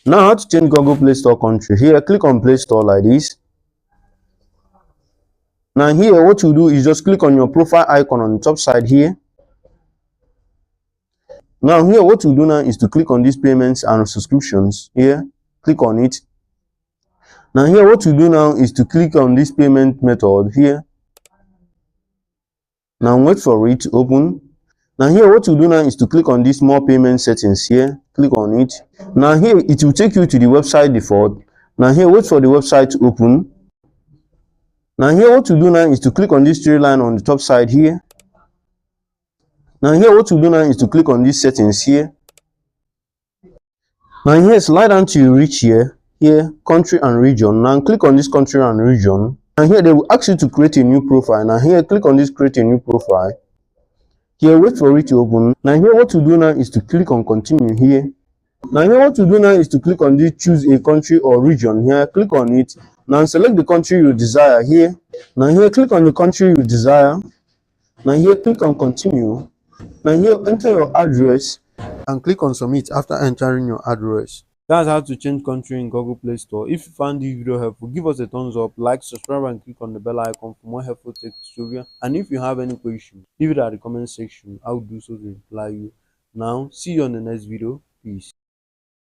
Now how to change Google Play Store country. Here, click on Play Store like this. Now here, what you do is just click on your profile icon on the top side here. Now here, what you do now is to click on these payments and subscriptions here. Click on it. Now here, what you do now is to click on this payment method here. Now wait for it to open. Now here, what you do now is to click on this more payment settings here. Click on it. Now here, it will take you to the website default. Now here, wait for the website to open. Now here, what you do now is to click on this three line on the top side here. Now here, what you do now is to click on these settings here. Now here, slide down till you reach here, country and region. Now click on this country and region. And here they will ask you to create a new profile. Now here, click on this create a new profile. Here, wait for it to open. Now here, what you do now is to click on continue here. Now here, what you do now is to click on this choose a country or region here. Click on it. Now select the country you desire here. Now here, click on the country you desire. Now here, click on continue. Now here, enter your address and click on submit after entering your address. That's how to change country in Google Play Store. If you found this video helpful, give us a thumbs up, like, subscribe, and click on the bell icon for more helpful tech tutorial. And if you have any questions, leave it at the comment section. I will do so to reply you. Now, see you on the next video. Peace.